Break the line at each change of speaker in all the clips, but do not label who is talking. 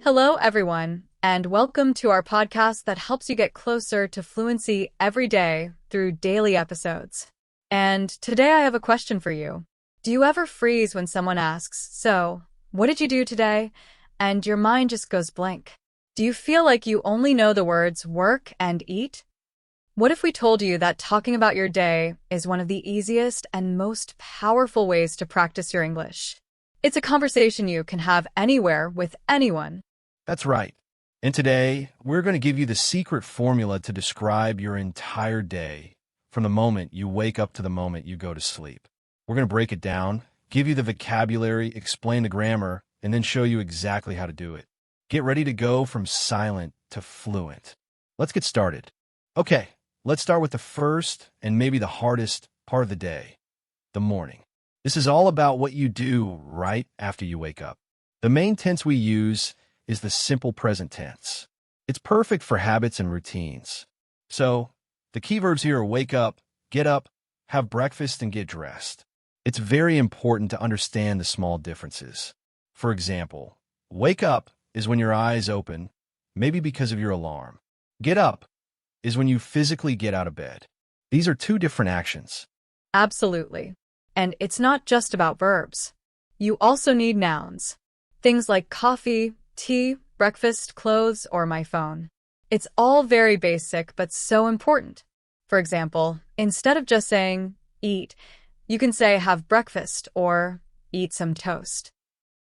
Hello, everyone, and welcome to our podcast that helps you get closer to fluency every day through daily episodes. And today I have a question for you. Do you ever freeze when someone asks, "So, what did you do today?" and your mind just goes blank? Do you feel like you only know the words work and eat? What if we told you that talking about your day is one of the easiest and most powerful ways to practice your English? It's a conversation you can have anywhere with anyone.
That's right. And today, we're going to give you the secret formula to describe your entire day from the moment you wake up to the moment you go to sleep. We're going to break it down, give you the vocabulary, explain the grammar, and then show you exactly how to do it. Get ready to go from silent to fluent. Let's get started. Okay, let's start with the first and maybe the hardest part of the day, the morning. This is all about what you do right after you wake up. The main tense we use is the simple present tense. It's perfect for habits and routines. So, the key verbs here are wake up, get up, have breakfast, and get dressed. It's very important to understand the small differences. For example, wake up is when your eyes open, maybe because of your alarm. Get up is when you physically get out of bed. These are two different actions.
Absolutely. And it's not just about verbs. You also need nouns. Things like coffee, tea, breakfast, clothes, or my phone. It's all very basic, but so important. For example, instead of just saying eat, you can say have breakfast or eat some toast.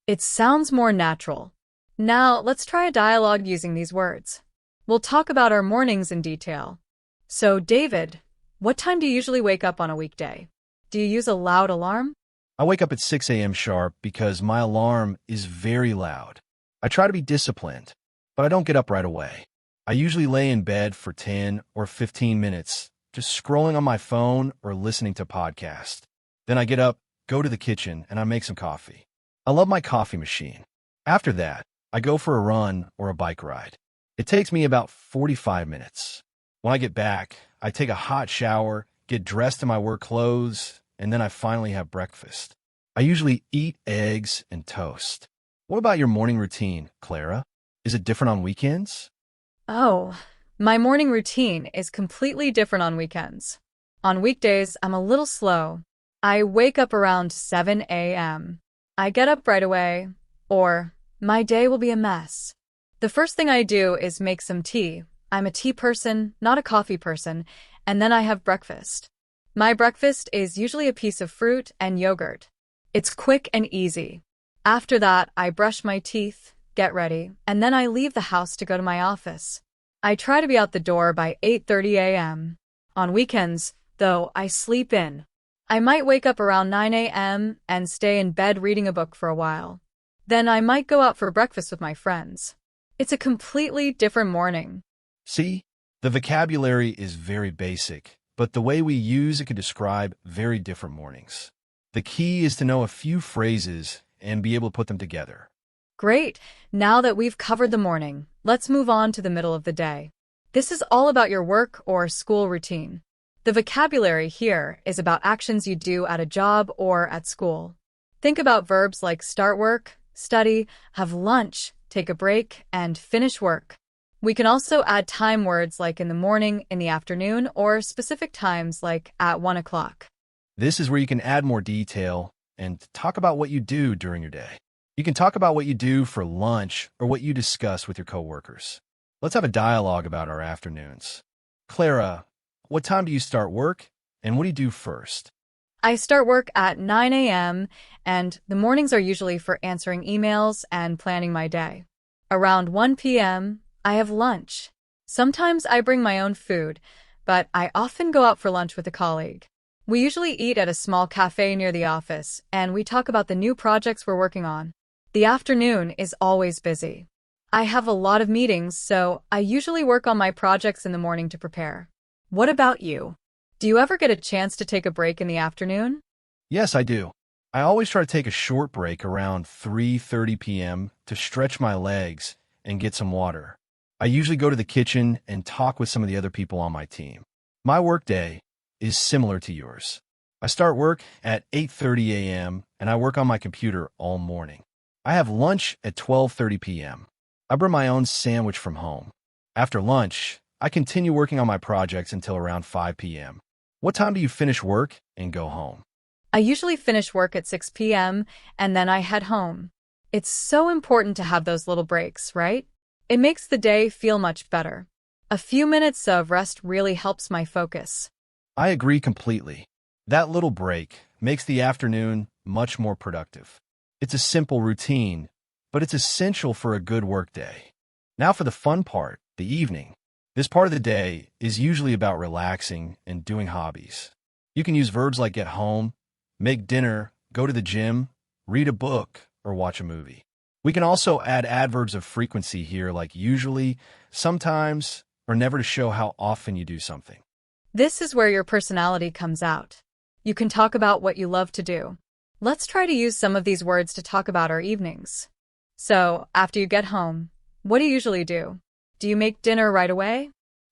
It sounds more natural. Now, let's try a dialogue using these words. We'll talk about our mornings in detail. So, David, what time do you usually wake up on a weekday? Do you use a loud alarm?
I wake up at 6 a.m. sharp because my alarm is very loud. I try to be disciplined, but I don't get up right away. I usually lay in bed for 10 or 15 minutes, just scrolling on my phone or listening to podcasts. Then I get up, go to the kitchen, and I make some coffee. I love my coffee machine. After that, I go for a run or a bike ride. It takes me about 45 minutes. When I get back, I take a hot shower, get dressed in my work clothes, and then I finally have breakfast. I usually eat eggs and toast. What about your morning routine, Clara? Is it different on weekends?
Oh, my morning routine is completely different on weekends. On weekdays, I'm a little slow. I wake up around 7 a.m. I get up right away, or my day will be a mess. The first thing I do is make some tea. I'm a tea person, not a coffee person, and then I have breakfast. My breakfast is usually a piece of fruit and yogurt. It's quick and easy. After that, I brush my teeth, get ready, and then I leave the house to go to my office. I try to be out the door by 8:30 a.m. On weekends, though, I sleep in. I might wake up around 9 a.m. and stay in bed reading a book for a while. Then I might go out for breakfast with my friends. It's a completely different morning.
See, the vocabulary is very basic, but the way we use it can describe very different mornings. The key is to know a few phrases and be able to put them together.
Great! Now that we've covered the morning, let's move on to the middle of the day. This is all about your work or school routine. The vocabulary here is about actions you do at a job or at school. Think about verbs like start work, study, have lunch, take a break, and finish work. We can also add time words like in the morning, in the afternoon, or specific times like at 1 o'clock.
This is where you can add more detail and talk about what you do during your day. You can talk about what you do for lunch or what you discuss with your coworkers. Let's have a dialogue about our afternoons. Clara, what time do you start work and what do you do first?
I start work at 9 a.m., and the mornings are usually for answering emails and planning my day. Around 1 p.m., I have lunch. Sometimes I bring my own food, but I often go out for lunch with a colleague. We usually eat at a small cafe near the office, and we talk about the new projects we're working on. The afternoon is always busy. I have a lot of meetings, so I usually work on my projects in the morning to prepare. What about you? Do you ever get a chance to take a break in the afternoon?
Yes, I do. I always try to take a short break around 3:30 p.m. to stretch my legs and get some water. I usually go to the kitchen and talk with some of the other people on my team. My workday is similar to yours. I start work at 8:30 a.m. and I work on my computer all morning. I have lunch at 12:30 p.m. I bring my own sandwich from home. After lunch, I continue working on my projects until around 5 p.m. What time do you finish work and go home?
I usually finish work at 6 p.m. and then I head home. It's so important to have those little breaks, right? It makes the day feel much better. A few minutes of rest really helps my focus.
I agree completely. That little break makes the afternoon much more productive. It's a simple routine, but it's essential for a good workday. Now for the fun part, the evening. This part of the day is usually about relaxing and doing hobbies. You can use verbs like get home, make dinner, go to the gym, read a book, or watch a movie. We can also add adverbs of frequency here like usually, sometimes, or never to show how often you do something.
This is where your personality comes out. You can talk about what you love to do. Let's try to use some of these words to talk about our evenings. So, after you get home, what do you usually do? Do you make dinner right away?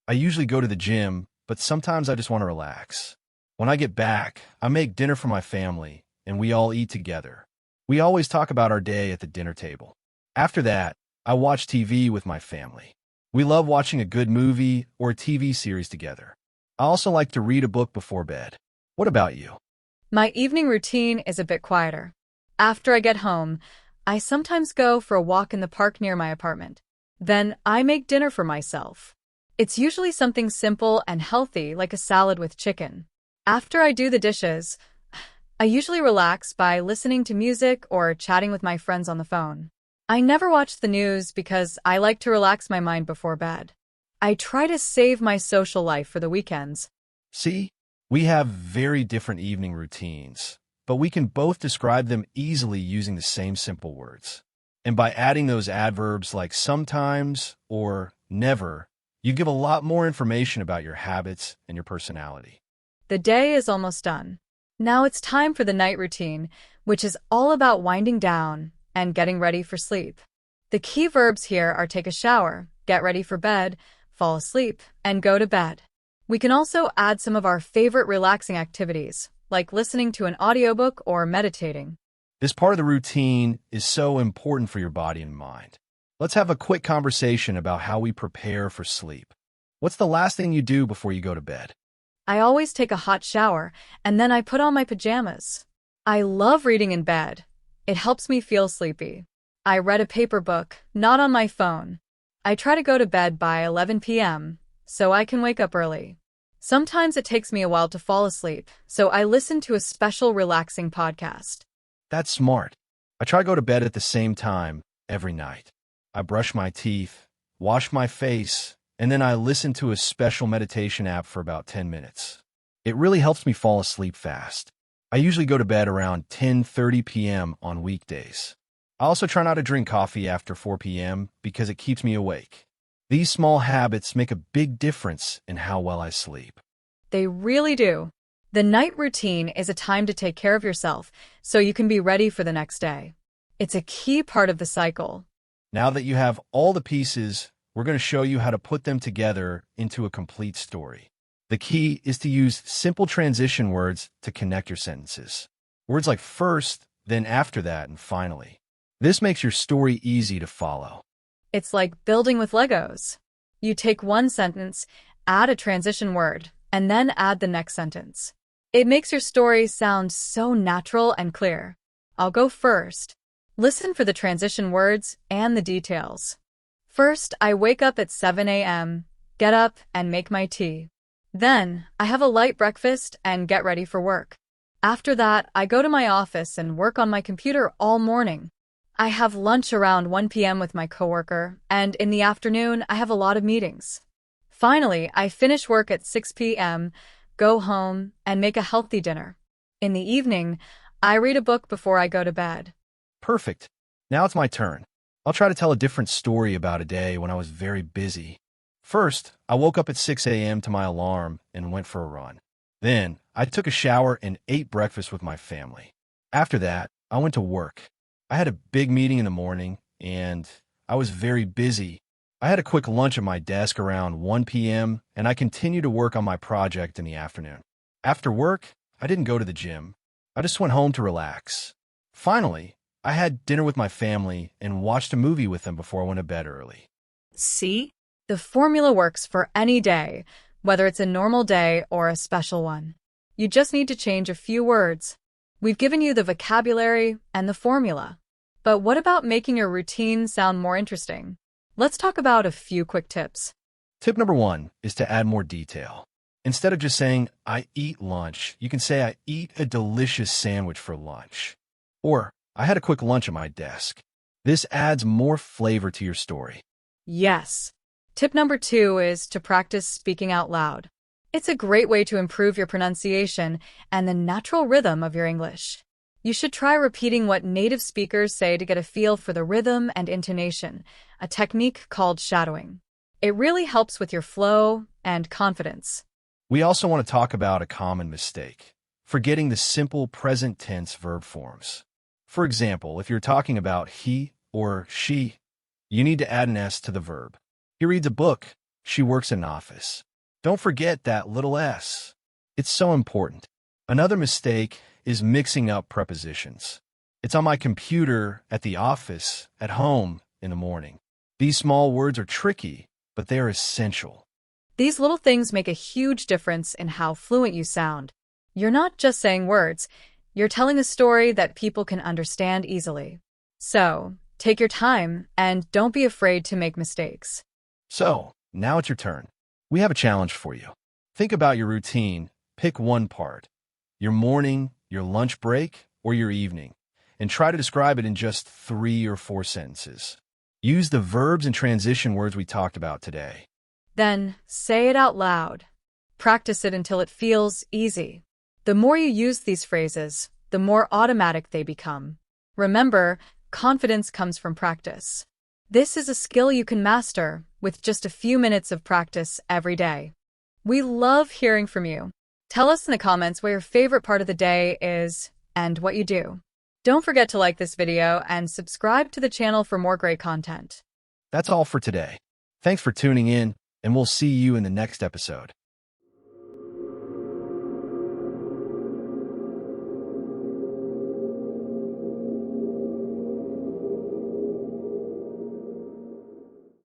I usually go to the gym, but sometimes I just want to relax. When I get back, I make dinner for my family, and we all eat together. We always talk about our day at the dinner table. After that, I watch TV with my family. We love watching a good movie or a TV series together. I also like to read a book before bed. What about you?
My evening routine is a bit quieter. After I get home, I sometimes go for a walk in the park near my apartment. Then I make dinner for myself. It's usually something simple and healthy like a salad with chicken. After I do the dishes, I usually relax by listening to music or chatting with my friends on the phone. I never watch the news because I like to relax my mind before bed. I try to save my social life for the weekends.
See, we have very different evening routines, but we can both describe them easily using the same simple words. And by adding those adverbs like sometimes or never, you give a lot more information about your habits and your personality.
The day is almost done. Now it's time for the night routine, which is all about winding down and getting ready for sleep. The key verbs here are take a shower, get ready for bed, fall asleep, and go to bed. We can also add some of our favorite relaxing activities, like listening to an audiobook or meditating.
This part of the routine is so important for your body and mind. Let's have a quick conversation about how we prepare for sleep. What's the last thing you do before you go to bed?
I always take a hot shower, and then I put on my pajamas. I love reading in bed. It helps me feel sleepy. I read a paper book, not on my phone. I try to go to bed by 11 p.m., so I can wake up early. Sometimes it takes me a while to fall asleep, so I listen to a special relaxing podcast.
That's smart. I try to go to bed at the same time every night. I brush my teeth, wash my face, and then I listen to a special meditation app for about 10 minutes. It really helps me fall asleep fast. I usually go to bed around 10:30 p.m. on weekdays. I also try not to drink coffee after 4 p.m. because it keeps me awake. These small habits make a big difference in how well I sleep.
They really do. The night routine is a time to take care of yourself so you can be ready for the next day. It's a key part of the cycle.
Now that you have all the pieces, we're going to show you how to put them together into a complete story. The key is to use simple transition words to connect your sentences. Words like first, then after that, and finally. This makes your story easy to follow.
It's like building with Legos. You take one sentence, add a transition word, and then add the next sentence. It makes your story sound so natural and clear. I'll go first. Listen for the transition words and the details. First, I wake up at 7 a.m., get up and make my tea. Then, I have a light breakfast and get ready for work. After that, I go to my office and work on my computer all morning. I have lunch around 1 p.m. with my coworker, and in the afternoon, I have a lot of meetings. Finally, I finish work at 6 p.m., go home, and make a healthy dinner. In the evening, I read a book before I go to bed.
Perfect. Now it's my turn. I'll try to tell a different story about a day when I was very busy. First, I woke up at 6 a.m. to my alarm and went for a run. Then, I took a shower and ate breakfast with my family. After that, I went to work. I had a big meeting in the morning, and I was very busy. I had a quick lunch at my desk around 1 p.m., and I continued to work on my project in the afternoon. After work, I didn't go to the gym. I just went home to relax. Finally, I had dinner with my family and watched a movie with them before I went to bed early.
See? The formula works for any day, whether it's a normal day or a special one. You just need to change a few words. We've given you the vocabulary and the formula. But what about making your routine sound more interesting? Let's talk about a few quick tips.
Tip number 1 is to add more detail. Instead of just saying, I eat lunch, you can say, I eat a delicious sandwich for lunch. Or, I had a quick lunch at my desk. This adds more flavor to your story.
Yes. Tip number 2 is to practice speaking out loud. It's a great way to improve your pronunciation and the natural rhythm of your English. You should try repeating what native speakers say to get a feel for the rhythm and intonation, a technique called shadowing. It really helps with your flow and confidence.
We also want to talk about a common mistake, forgetting the simple present tense verb forms. For example, if you're talking about he or she, you need to add an S to the verb. He reads a book. She works in an office. Don't forget that little S. It's so important. Another mistake is mixing up prepositions. It's on my computer, at the office, at home, in the morning. These small words are tricky, but they are essential.
These little things make a huge difference in how fluent you sound. You're not just saying words, you're telling a story that people can understand easily. So, take your time and don't be afraid to make mistakes.
So, now it's your turn. We have a challenge for you. Think about your routine. Pick one part, your morning, your lunch break, or your evening, and try to describe it in just 3 or 4 sentences. Use the verbs and transition words we talked about today.
Then, say it out loud. Practice it until it feels easy. The more you use these phrases, the more automatic they become. Remember, confidence comes from practice. This is a skill you can master with just a few minutes of practice every day. We love hearing from you. Tell us in the comments what your favorite part of the day is and what you do. Don't forget to like this video and subscribe to the channel for more great content.
That's all for today. Thanks for tuning in, and we'll see you in the next episode.